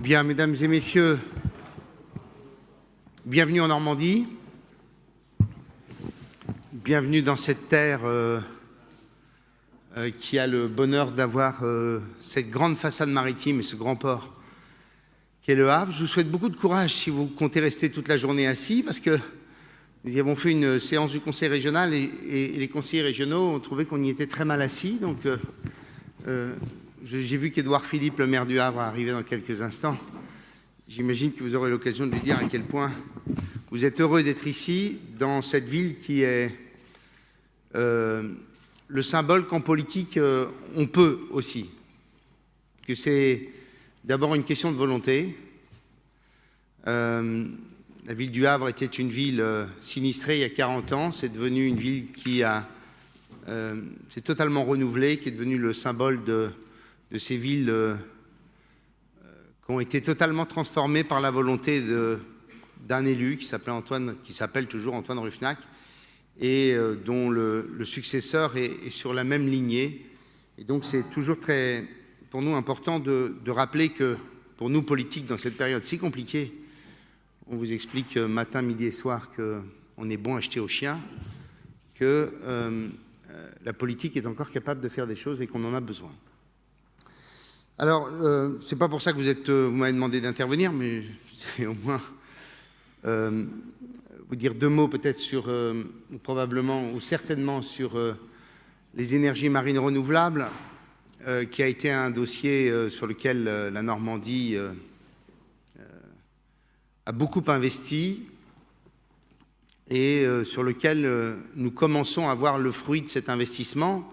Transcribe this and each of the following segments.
Bien, mesdames et messieurs, bienvenue en Normandie, bienvenue dans cette terre qui a le bonheur d'avoir cette grande façade maritime et ce grand port qu'est le Havre. Je vous souhaite beaucoup de courage si vous comptez rester toute la journée assis, parce que nous y avons fait une séance du conseil régional et les conseillers régionaux ont trouvé qu'on y était très mal assis. Donc, j'ai vu qu'Édouard Philippe, le maire du Havre, arrivait dans quelques instants. J'imagine que vous aurez l'occasion de lui dire à quel point vous êtes heureux d'être ici, dans cette ville qui est le symbole qu'en politique, on peut aussi. Que c'est d'abord une question de volonté. La ville du Havre était une ville sinistrée il y a 40 ans. C'est devenu une ville qui s'est totalement renouvelée, qui est devenue le symbole de ces villes qui ont été totalement transformées par la volonté d'un élu qui s'appelle toujours Antoine Ruffnac, et dont le successeur est sur la même lignée. Et donc c'est toujours très, pour nous, important de rappeler que pour nous, politiques, dans cette période si compliquée, on vous explique matin, midi et soir qu'on est bon à jeter aux chiens, que la politique est encore capable de faire des choses et qu'on en a besoin. Alors, c'est pas pour ça que vous m'avez demandé d'intervenir, mais c'est au moins vous dire deux mots peut-être sur, probablement ou certainement sur les énergies marines renouvelables, qui a été un dossier sur lequel la Normandie a beaucoup investi et sur lequel nous commençons à voir le fruit de cet investissement.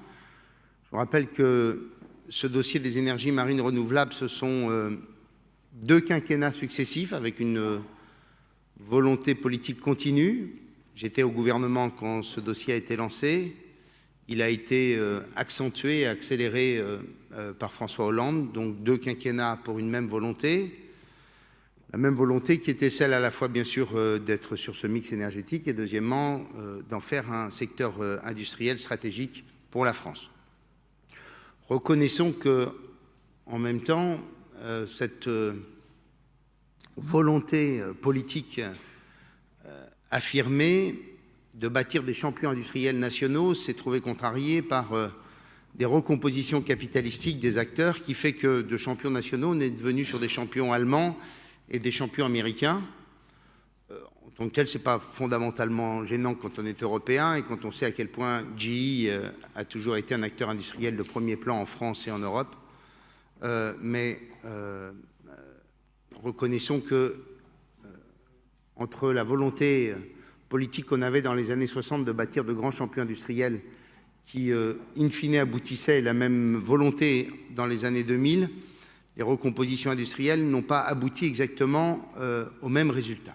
Je vous rappelle que ce dossier des énergies marines renouvelables, ce sont deux quinquennats successifs avec une volonté politique continue. J'étais au gouvernement quand ce dossier a été lancé. Il a été accentué et accéléré par François Hollande, donc deux quinquennats pour une même volonté. La même volonté qui était celle à la fois, bien sûr, d'être sur ce mix énergétique et deuxièmement, d'en faire un secteur industriel stratégique pour la France. Reconnaissons que, en même temps, cette volonté politique affirmée de bâtir des champions industriels nationaux s'est trouvée contrariée par des recompositions capitalistiques des acteurs qui fait que de champions nationaux, on est devenu sur des champions allemands et des champions américains. En tant que tel, ce n'est pas fondamentalement gênant quand on est européen et quand on sait à quel point GE a toujours été un acteur industriel de premier plan en France et en Europe. Mais reconnaissons que entre la volonté politique qu'on avait dans les années 60 de bâtir de grands champions industriels qui, in fine, aboutissaient, et la même volonté dans les années 2000, les recompositions industrielles n'ont pas abouti exactement au même résultat.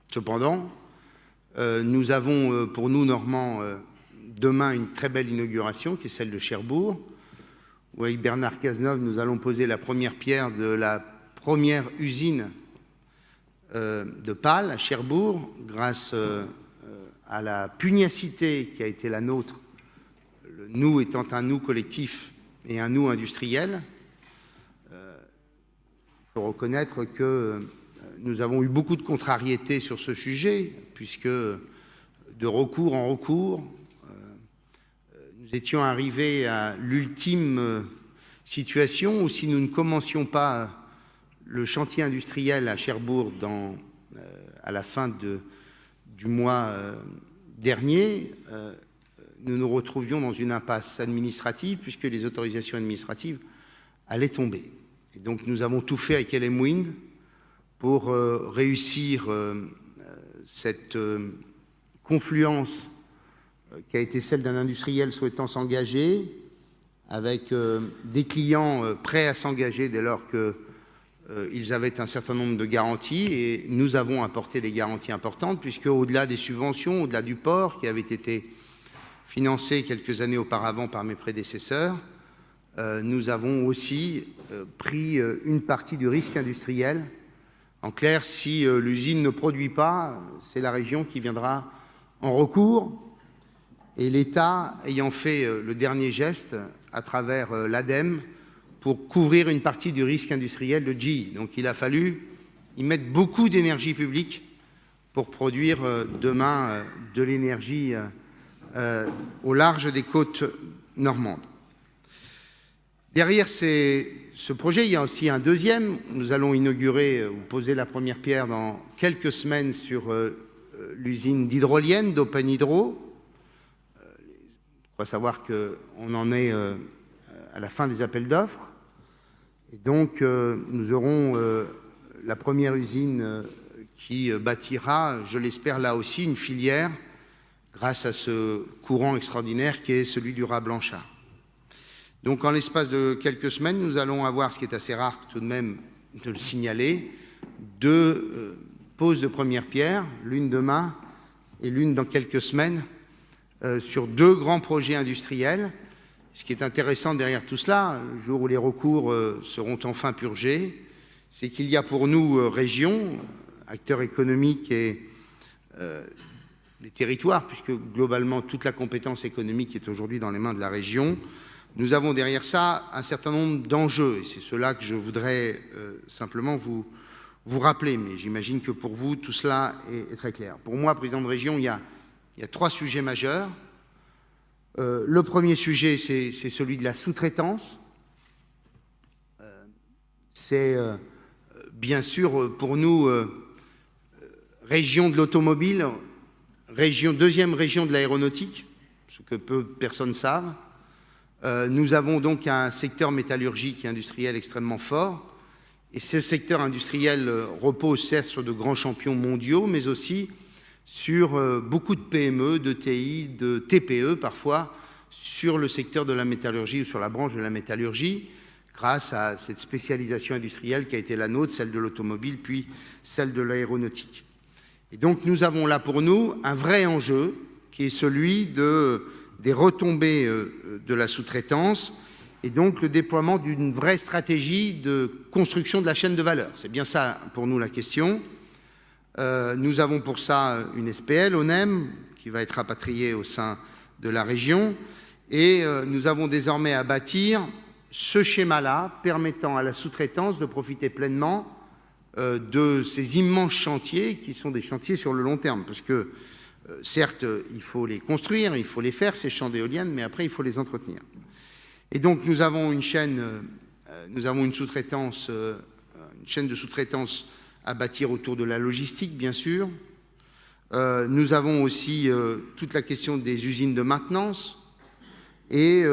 Cependant, nous avons pour nous, Normands, demain une très belle inauguration qui est celle de Cherbourg, où avec Bernard Cazeneuve, nous allons poser la première pierre de la première usine de pales à Cherbourg, grâce à la pugnacité qui a été la nôtre, le nous étant un nous collectif et un nous industriel. Il faut reconnaître que nous avons eu beaucoup de contrariétés sur ce sujet, puisque de recours en recours, nous étions arrivés à l'ultime situation où si nous ne commencions pas le chantier industriel à Cherbourg à la fin du mois dernier, nous nous retrouvions dans une impasse administrative, puisque les autorisations administratives allaient tomber. Et donc nous avons tout fait avec LM Wind pour réussir cette confluence qui a été celle d'un industriel souhaitant s'engager, avec des clients prêts à s'engager dès lors qu'ils avaient un certain nombre de garanties, et nous avons apporté des garanties importantes, puisque au-delà des subventions, au-delà du port qui avait été financé quelques années auparavant par mes prédécesseurs, nous avons aussi pris une partie du risque industriel. En clair, si l'usine ne produit pas, c'est la région qui viendra en recours, et l'État ayant fait le dernier geste à travers l'ADEME pour couvrir une partie du risque industriel de GE. Donc il a fallu y mettre beaucoup d'énergie publique pour produire demain de l'énergie au large des côtes normandes. Derrière ce projet, il y a aussi un deuxième. Nous allons inaugurer ou poser la première pierre dans quelques semaines sur l'usine d'hydrolienne d'Open Hydro. Il faut savoir qu'on en est à la fin des appels d'offres. Et donc, nous aurons la première usine qui bâtira, je l'espère là aussi, une filière grâce à ce courant extraordinaire qui est celui du rat blanchard. Donc, en l'espace de quelques semaines, nous allons avoir, ce qui est assez rare tout de même de le signaler, deux poses de première pierre, l'une demain et l'une dans quelques semaines, sur deux grands projets industriels. Ce qui est intéressant derrière tout cela, le jour où les recours seront enfin purgés, c'est qu'il y a pour nous, régions, acteurs économiques et les territoires, puisque globalement toute la compétence économique est aujourd'hui dans les mains de la région, nous avons derrière ça un certain nombre d'enjeux, et c'est cela que je voudrais simplement vous rappeler, mais j'imagine que pour vous, tout cela est très clair. Pour moi, président de région, il y a trois sujets majeurs. Le premier sujet, c'est celui de la sous-traitance. C'est bien sûr pour nous, région de l'automobile, deuxième région de l'aéronautique, ce que peu de personnes savent. Nous avons donc un secteur métallurgique et industriel extrêmement fort. Et ce secteur industriel repose certes sur de grands champions mondiaux, mais aussi sur beaucoup de PME, de TI, de TPE parfois, sur le secteur de la métallurgie ou sur la branche de la métallurgie, grâce à cette spécialisation industrielle qui a été la nôtre, celle de l'automobile, puis celle de l'aéronautique. Et donc nous avons là pour nous un vrai enjeu qui est celui des retombées de la sous-traitance et donc le déploiement d'une vraie stratégie de construction de la chaîne de valeur. C'est bien ça pour nous la question. Nous avons pour ça une SPL, ONEM, qui va être rapatriée au sein de la région, et nous avons désormais à bâtir ce schéma-là permettant à la sous-traitance de profiter pleinement de ces immenses chantiers qui sont des chantiers sur le long terme, parce que certes, il faut les construire, il faut les faire, ces champs d'éoliennes, mais après, il faut les entretenir. Et donc, nous avons une chaîne, une sous-traitance, une chaîne de sous-traitance à bâtir autour de la logistique, bien sûr. Nous avons aussi toute la question des usines de maintenance. Et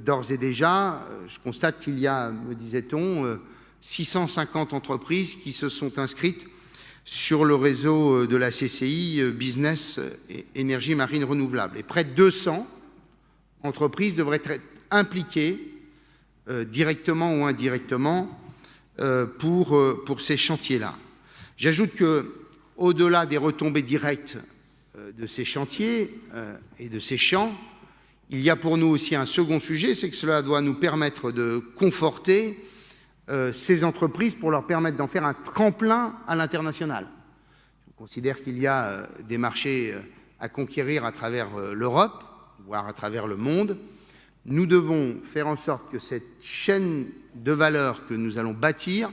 d'ores et déjà, je constate qu'il y a, me disait-on, 650 entreprises qui se sont inscrites sur le réseau de la CCI Business et Énergie Marine Renouvelable. Et près de 200 entreprises devraient être impliquées directement ou indirectement pour ces chantiers-là. J'ajoute qu'au-delà des retombées directes de ces chantiers et de ces champs, il y a pour nous aussi un second sujet, c'est que cela doit nous permettre de conforter ces entreprises pour leur permettre d'en faire un tremplin à l'international. On considère qu'il y a des marchés à conquérir à travers l'Europe, voire à travers le monde. Nous devons faire en sorte que cette chaîne de valeur que nous allons bâtir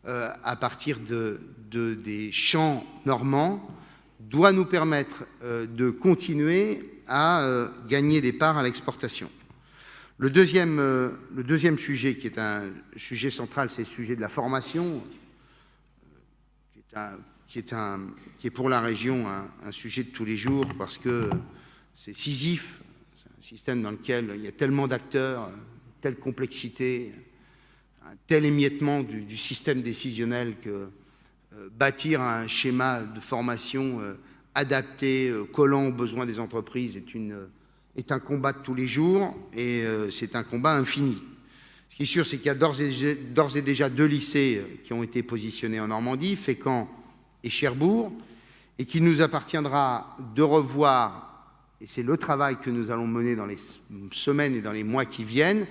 à partir des champs normands doit nous permettre de continuer à gagner des parts à l'exportation. Le deuxième sujet qui est un sujet central, c'est le sujet de la formation, qui est pour la région un sujet de tous les jours parce que c'est Sisyphe, c'est un système dans lequel il y a tellement d'acteurs, telle complexité, un tel émiettement du système décisionnel que bâtir un schéma de formation adapté, collant aux besoins des entreprises est un combat de tous les jours et c'est un combat infini. Ce qui est sûr, c'est qu'il y a d'ores et déjà 2 lycées qui ont été positionnés en Normandie, Fécamp et Cherbourg, et qu'il nous appartiendra de revoir, et c'est le travail que nous allons mener dans les semaines et dans les mois qui viennent,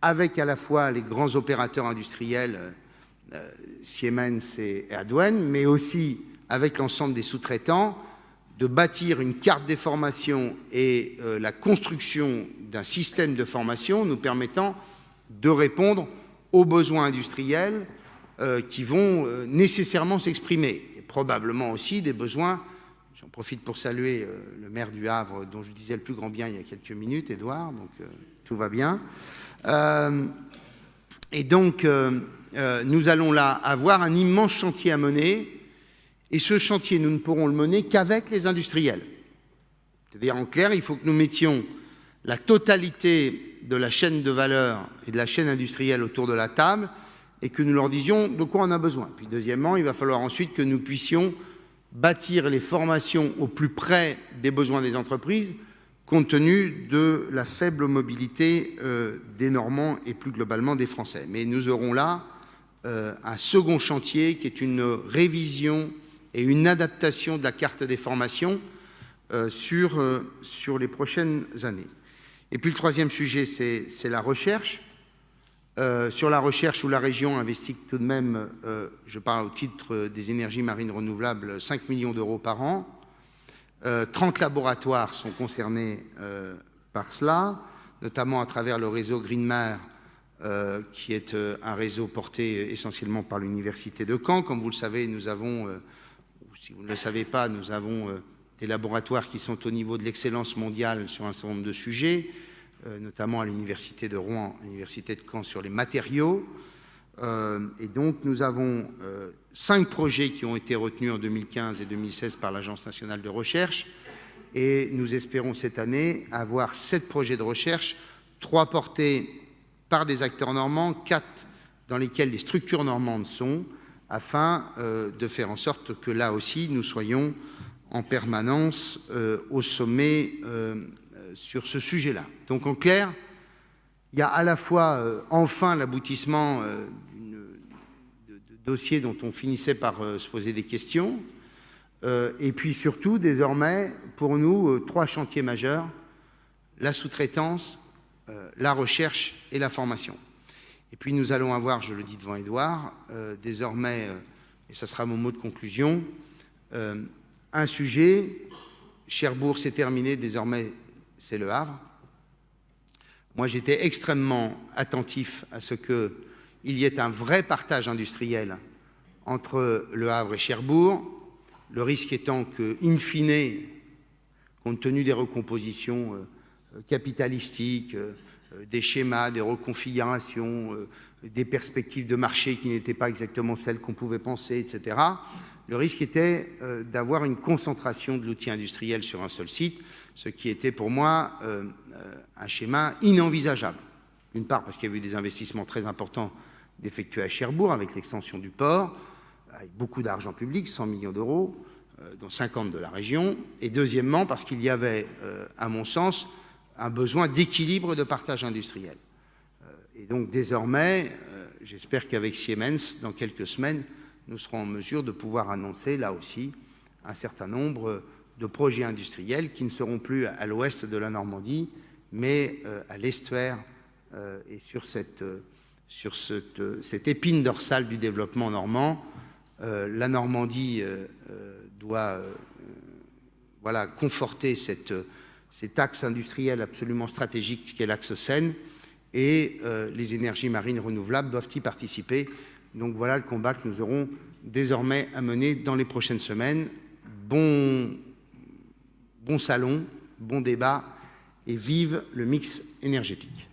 avec à la fois les grands opérateurs industriels, Siemens et Adwen, mais aussi avec l'ensemble des sous-traitants, de bâtir une carte des formations et la construction d'un système de formation nous permettant de répondre aux besoins industriels qui vont nécessairement s'exprimer, et probablement aussi des besoins. J'en profite pour saluer le maire du Havre, dont je disais le plus grand bien il y a quelques minutes, Édouard, donc tout va bien. Et donc, nous allons là avoir un immense chantier à mener, et ce chantier, nous ne pourrons le mener qu'avec les industriels. C'est-à-dire, en clair, il faut que nous mettions la totalité de la chaîne de valeur et de la chaîne industrielle autour de la table, et que nous leur disions de quoi on a besoin. Puis deuxièmement, il va falloir ensuite que nous puissions bâtir les formations au plus près des besoins des entreprises, compte tenu de la faible mobilité des Normands et plus globalement des Français. Mais nous aurons là un second chantier qui est une révision et une adaptation de la carte des formations sur les prochaines années. Et puis le troisième sujet, c'est la recherche. Sur la recherche, où la région investit tout de même, je parle au titre des énergies marines renouvelables, 5 millions d'euros par an. 30 laboratoires sont concernés par cela, notamment à travers le réseau Greenmare, qui est un réseau porté essentiellement par l'Université de Caen. Comme vous le savez, nous avons, ou si vous ne le savez pas, nous avons des laboratoires qui sont au niveau de l'excellence mondiale sur un certain nombre de sujets, notamment à l'Université de Rouen, à l'Université de Caen sur les matériaux. Et donc nous avons 5 projets qui ont été retenus en 2015 et 2016 par l'Agence nationale de recherche, et nous espérons cette année avoir 7 projets de recherche, 3 portés par des acteurs normands, 4 dans lesquels les structures normandes sont, afin de faire en sorte que là aussi nous soyons en permanence au sommet sur ce sujet-là. Donc en clair, il y a à la fois enfin l'aboutissement de dossiers dont on finissait par se poser des questions, et puis surtout désormais pour nous 3 chantiers majeurs: la sous-traitance, la recherche et la formation. Et puis nous allons avoir, je le dis devant Édouard, désormais, et ça sera mon mot de conclusion, un sujet. Cherbourg, c'est terminé, désormais c'est Le Havre. Moi, j'étais extrêmement attentif à ce qu'il y ait un vrai partage industriel entre Le Havre et Cherbourg, le risque étant que, in fine, compte tenu des recompositions capitalistiques, des schémas, des reconfigurations, des perspectives de marché qui n'étaient pas exactement celles qu'on pouvait penser, etc., le risque était d'avoir une concentration de l'outil industriel sur un seul site, ce qui était pour moi un schéma inenvisageable. D'une part parce qu'il y avait eu des investissements très importants d'effectuer à Cherbourg avec l'extension du port, avec beaucoup d'argent public, 100 millions d'euros, dont 50 de la région, et deuxièmement parce qu'il y avait, à mon sens, un besoin d'équilibre de partage industriel. Et donc désormais, j'espère qu'avec Siemens, dans quelques semaines, nous serons en mesure de pouvoir annoncer, là aussi, un certain nombre de projets industriels qui ne seront plus à l'ouest de la Normandie, mais à l'estuaire et sur cette épine dorsale du développement normand. La Normandie doit conforter cet axe industriel absolument stratégique qu'est l'axe Seine, et les énergies marines renouvelables doivent y participer. Donc voilà le combat que nous aurons désormais à mener dans les prochaines semaines. Bon salon, bon débat, et vive le mix énergétique.